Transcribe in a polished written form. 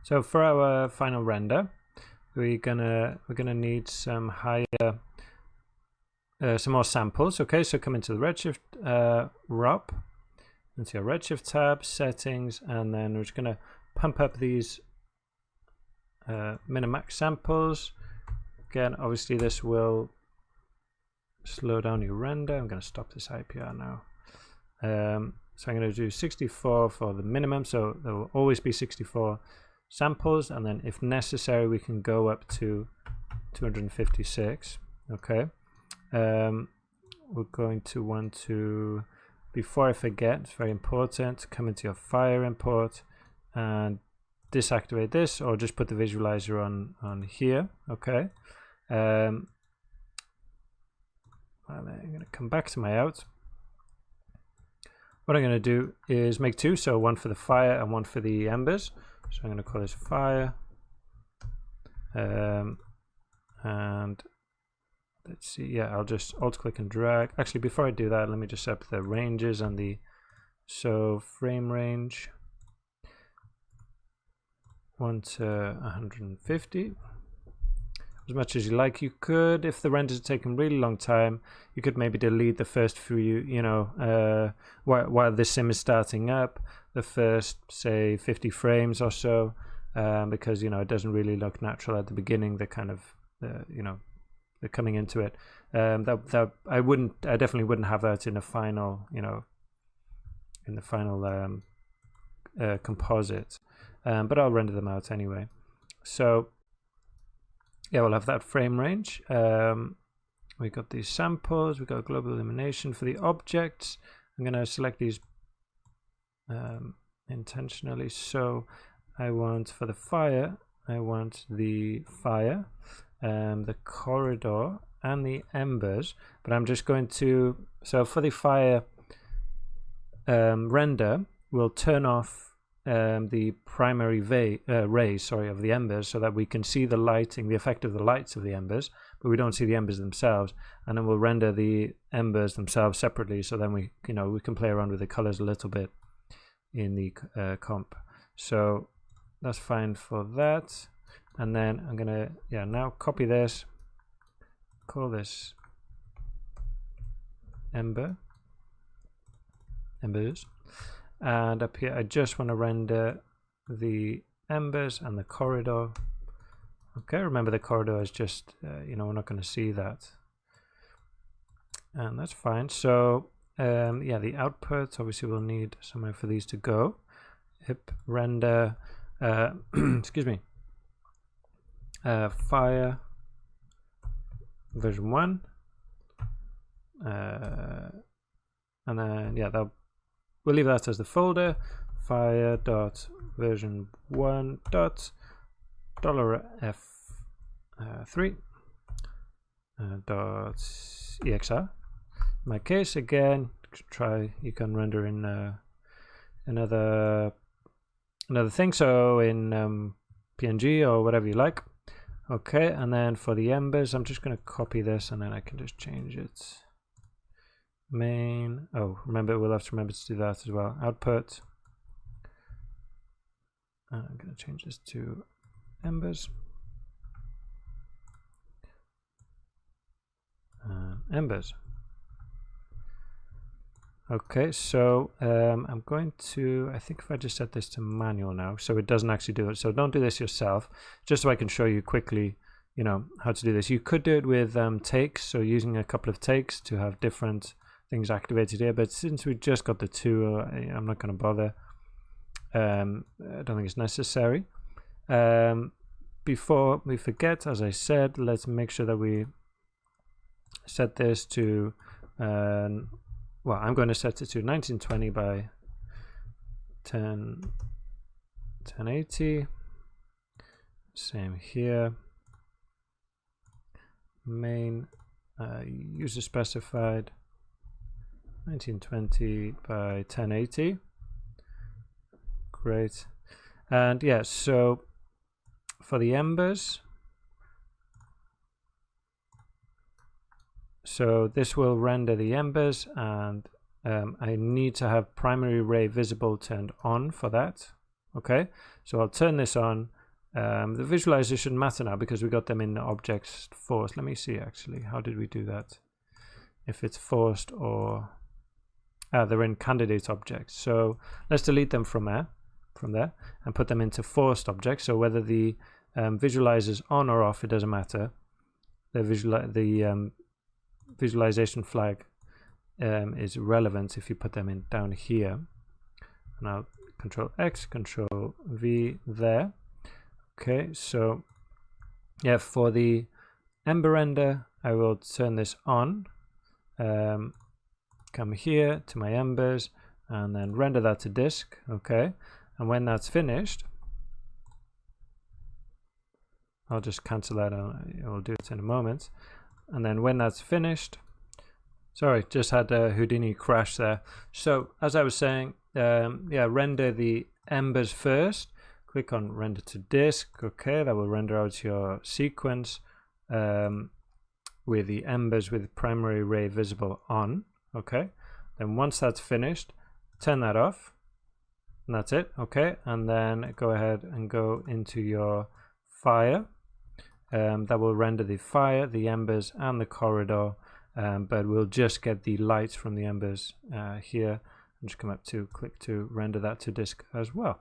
So for our final render, we're gonna need some higher, some more samples. Okay, so come into the Redshift ROP, into your Redshift tab, settings, and then we're just gonna pump up these min and max samples. Again, obviously this will slow down your render. I'm going to stop this IPR now. So I'm going to do 64 for the minimum, so there will always be 64 samples, and then if necessary we can go up to 256. Okay, we're going to want to, before I forget, it's very important, come into your Fire import and deactivate this, or just put the visualizer on here. Okay, and I'm going to come back to my out. What I'm going to do is make two, so one for the fire and one for the embers. So I'm going to call this fire, and let's see, yeah, I'll just alt click and drag. Actually, before I do that, let me just set up the ranges and the, so frame range 1 to 150, as much as you like. You could, if the renders are taking really long time, you could maybe delete the first few, while the sim is starting up, the first say 50 frames or so, because it doesn't really look natural at the beginning. They're kind of they're coming into it. I definitely wouldn't have that in a final, in the final composite. But I'll render them out anyway. So yeah, we'll have that frame range. We got these samples, we got global illumination for the objects. I'm going to select these intentionally. So I want, for the fire, I want the fire, the corridor, and the embers. But I'm just going to, so for the fire render, we'll turn off the primary rays of the embers, so that we can see the lighting, the effect of the lights of the embers, but we don't see the embers themselves. And then we'll render the embers themselves separately, so then we can play around with the colors a little bit in the comp. So that's fine for that. And then I'm gonna now copy this, call this embers. And up here, I just want to render the embers and the corridor. Okay, remember the corridor is just, we're not going to see that. And that's fine. So, yeah, the output, obviously we'll need somewhere for these to go. Hip render, excuse me, fire version 1. And then, yeah, we'll leave that as the folder, fire.version1.$f3 .exr. In my case, again, you can render in another thing, so in PNG or whatever you like. Okay, and then for the embers, I'm just going to copy this, and then I can just change it. Main, remember, we'll have to remember to do that as well. Output, I'm going to change this to embers, embers. Okay, so I'm going to, I think if I just set this to manual now, so it doesn't actually do it. So don't do this yourself, just so I can show you quickly how to do this. You could do it with takes, so using a couple of takes to have different things activated here, but since we just got the two, I'm not going to bother. I don't think it's necessary. Before we forget, as I said, let's make sure that we set this to well, I'm going to set it to 1920 by 1080. Same here. Main user specified 1920 by 1080. Great. And yeah, so for the embers, so this will render the embers, and I need to have primary ray visible turned on for that. Okay, so I'll turn this on. The visualizers shouldn't matter now because we got them in the objects forced. Let me see actually, how did we do that? If it's forced or they're in candidates objects. So let's delete them from there, and put them into forced objects. So whether the visualizer's on or off, it doesn't matter. The visualization flag is relevant if you put them in down here. And I'll Control X, Control V there. Okay, so yeah, for the Ember render, I will turn this on. Come here to my embers and then render that to disk. Okay, and when that's finished, I'll just cancel that. I'll do it in a moment. And then when that's finished, sorry, just had a Houdini crash there. So as I was saying, yeah, render the embers first. Click on render to disk. Okay, that will render out your sequence with the embers with primary ray visible on. Okay, then once that's finished, turn that off, and that's it. Okay, and then go ahead and go into your fire. That will render the fire, the embers, and the corridor, but we'll just get the lights from the embers here, and just come up to click to render that to disk as well.